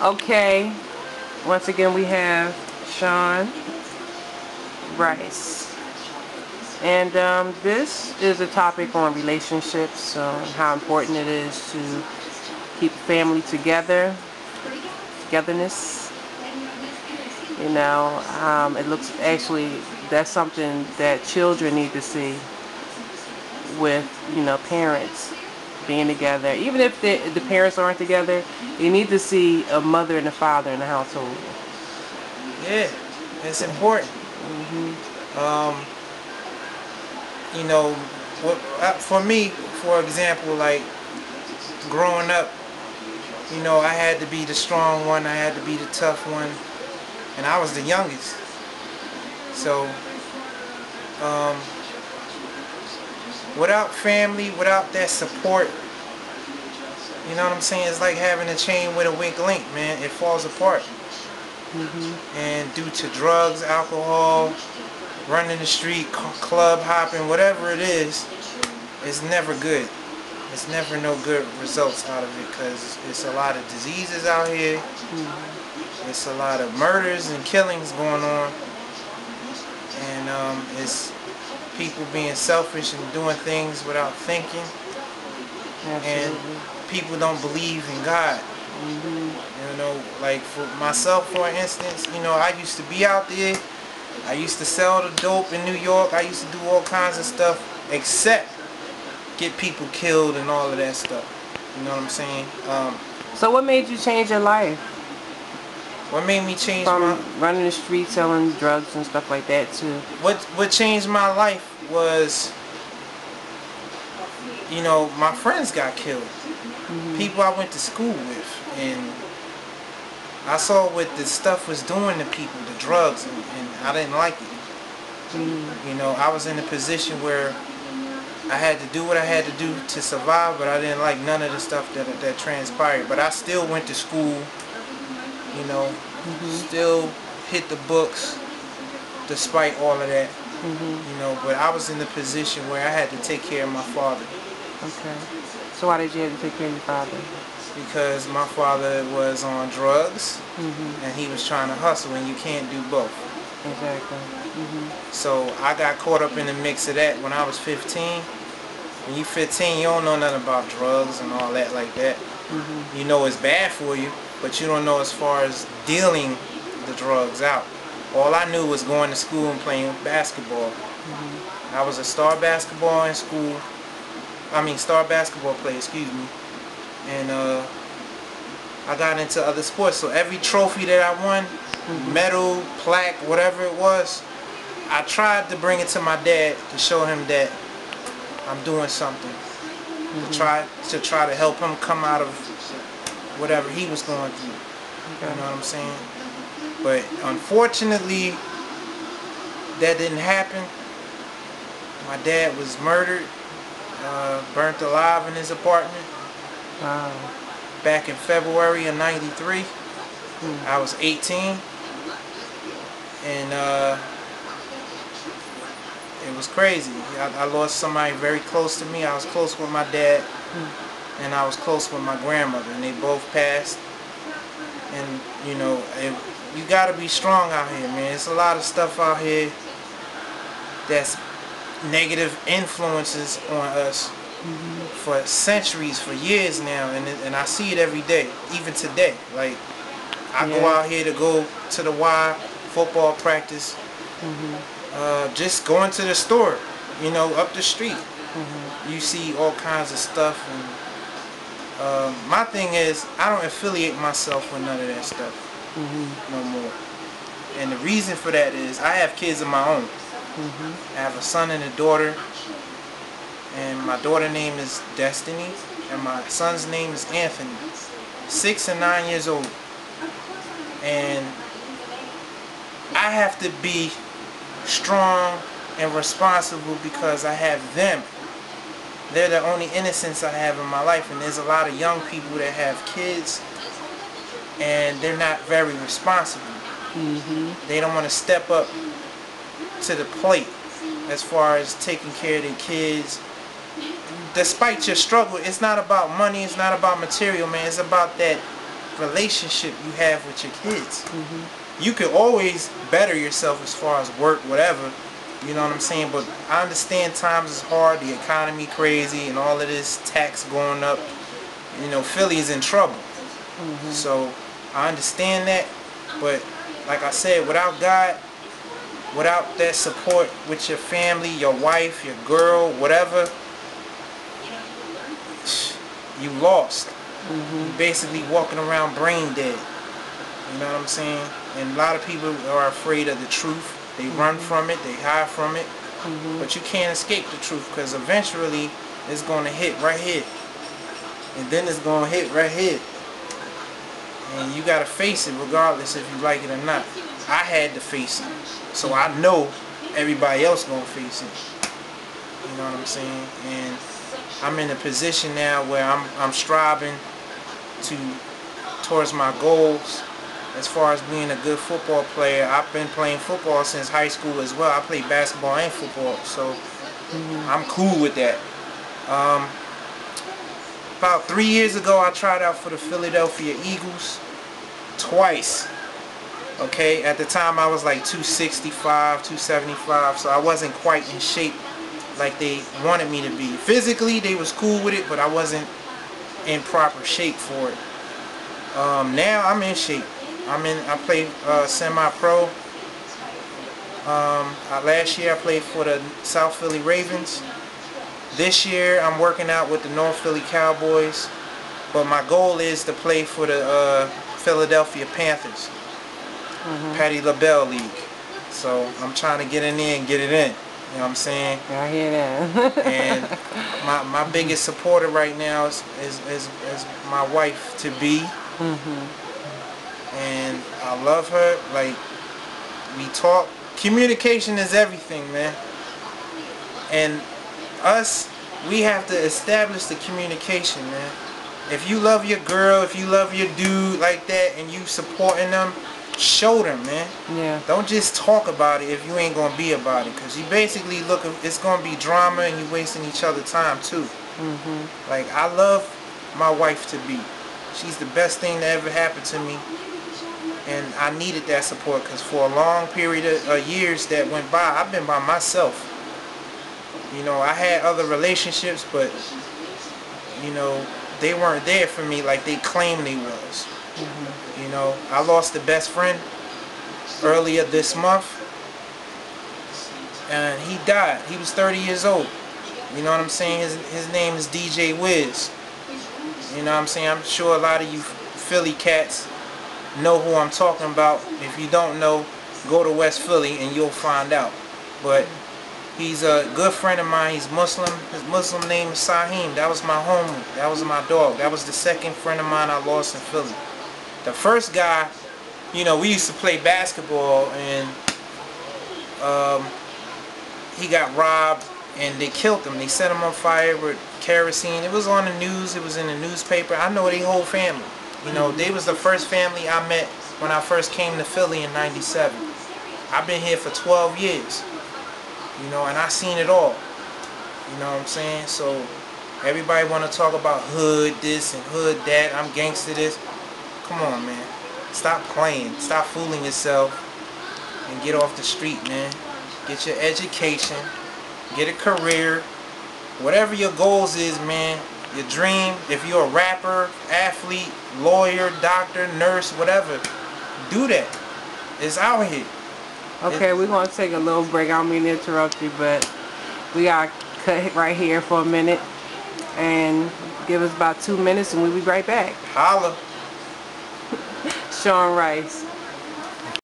Okay, once again we have Sean Rice. And this is a topic on relationships, how important it is to keep family together, togetherness. It looks actually, that's something that children need to see with, parents being together. Even if the parents aren't together, you need to see a mother and a father in the household. Yeah, it's important. Um, for me, for example, like growing up, I had to be the strong one, I had to be the tough one, and I was the youngest. So, um, without family, without that support, you know what I'm saying? It's like having a chain with a weak link, man. It falls apart. And due to drugs, alcohol, running the street, club hopping, whatever it is, it's never good. It's never no good results out of it because it's a lot of diseases out here. It's a lot of murders and killings going on. And it's people being selfish and doing things without thinking. And people don't believe in God. Like for myself, for instance, I used to be out there. I used to sell the dope in New York. I used to do all kinds of stuff except get people killed and all of that stuff. You know what I'm saying? So what made you change your life? What made me change From running the street, selling drugs and stuff like that to... What changed my life was, my friends got killed. People I went to school with. And I saw what this stuff was doing to people, the drugs, and I didn't like it. I was in a position where I had to do what I had to do to survive, but I didn't like none of the stuff that transpired. But I still went to school, still hit the books despite all of that. But I was in the position where I had to take care of my father. Okay. So why did you have to take care of your father? Because my father was on drugs, and he was trying to hustle, and you can't do both. Exactly. So I got caught up in the mix of that when I was 15. When you 15, you don't know nothing about drugs and all that like that. You know it's bad for you, but you don't know as far as dealing the drugs out. All I knew was going to school and playing basketball. I was a star basketball in school. Star basketball player, excuse me. And I got into other sports. So every trophy that I won, medal, plaque, whatever it was, I tried to bring it to my dad to show him that I'm doing something. To try to help him come out of whatever he was going through. You know what I'm saying? But unfortunately, that didn't happen. My dad was murdered, burnt alive in his apartment. Wow. Back in February of '93. I was 18. And it was crazy. I lost somebody very close to me. I was close with my dad, and I was close with my grandmother, and they both passed. And you gotta be strong out here, man. It's a lot of stuff out here that's negative influences on us for centuries, for years now, and I see it every day, even today. Like I go out here to go to the Y football practice. Just going to the store, up the street, you see all kinds of stuff. And my thing is, I don't affiliate myself with none of that stuff no more. And the reason for that is I have kids of my own. I have a son and a daughter, and my daughter's name is Destiny, and my son's name is Anthony, 6 and 9 years old. And I have to be strong and responsible because I have them. They're the only innocence I have in my life, and there's a lot of young people that have kids and they're not very responsible. They don't want to step up to the plate as far as taking care of their kids. Despite your struggle, it's not about money, it's not about material, man. It's about that relationship you have with your kids. You can always better yourself as far as work, whatever. You know what I'm saying? But I understand times is hard, the economy crazy, and all of this tax going up. You know, Philly is in trouble. So I understand that. But like I said, without God, without that support with your family, your wife, your girl, whatever, you lost. You basically walking around brain dead. You know what I'm saying? And a lot of people are afraid of the truth. They run from it, they hide from it. But you can't escape the truth, because eventually it's going to hit right here. And then it's going to hit right here. And you got to face it regardless if you like it or not. I had to face it. So I know everybody else going to face it. You know what I'm saying? And I'm in a position now where I'm striving towards my goals. As far as being a good football player, I've been playing football since high school as well. I played basketball and football, so I'm cool with that. About 3 years ago, I tried out for the Philadelphia Eagles twice. Okay, at the time I was like 265, 275, so I wasn't quite in shape like they wanted me to be. Physically, they was cool with it, but I wasn't in proper shape for it. Now I'm in shape. I play semi-pro. Last year I played for the South Philly Ravens. This year I'm working out with the North Philly Cowboys. But my goal is to play for the Philadelphia Panthers. Patty LaBelle League. So I'm trying to get in there and get it in. You know what I'm saying? I hear that. And my biggest supporter right now is my wife to be. And I love her. Like, we talk. Communication is everything, man. And us, we have to establish the communication, man. If you love your girl, if you love your dude like that, and you supporting them, show them, man. Yeah. Don't just talk about it if you ain't gonna be about it, because you basically it's gonna be drama, and you wasting each other time too. Like, I love my wife to be. She's the best thing that ever happened to me. And I needed that support, because for a long period of years that went by, I've been by myself. You know, I had other relationships, but, you know, they weren't there for me like they claimed they was. You know, I lost a best friend earlier this month, and he died. He was 30 years old. You know what I'm saying? His name is DJ Wiz. You know what I'm saying? I'm sure a lot of you Philly cats know who I'm talking about. If you don't know, go to West Philly and you'll find out. But he's a good friend of mine. He's Muslim. His Muslim name is Saheem. That was my homie. That was my dog. That was the second friend of mine I lost in Philly. The first guy, you know, we used to play basketball, and he got robbed and they killed him. They set him on fire with kerosene. It was on the news. It was in the newspaper. I know their whole family. You know, they was the first family I met when I first came to Philly in '97. I've been here for 12 years. You know, and I seen it all. You know what I'm saying? So everybody want to talk about hood this and hood that. I'm gangster this. Come on, man. Stop playing. Stop fooling yourself and get off the street, man. Get your education. Get a career. Whatever your goals is, man. Your dream. If you're a rapper, athlete, lawyer, doctor, nurse, whatever, do that. It's out here. Okay, we're going to take a little break. I don't mean to interrupt you, but we got to cut right here for a minute and give us about 2 minutes, and we'll be right back. Holla. Sean Rice.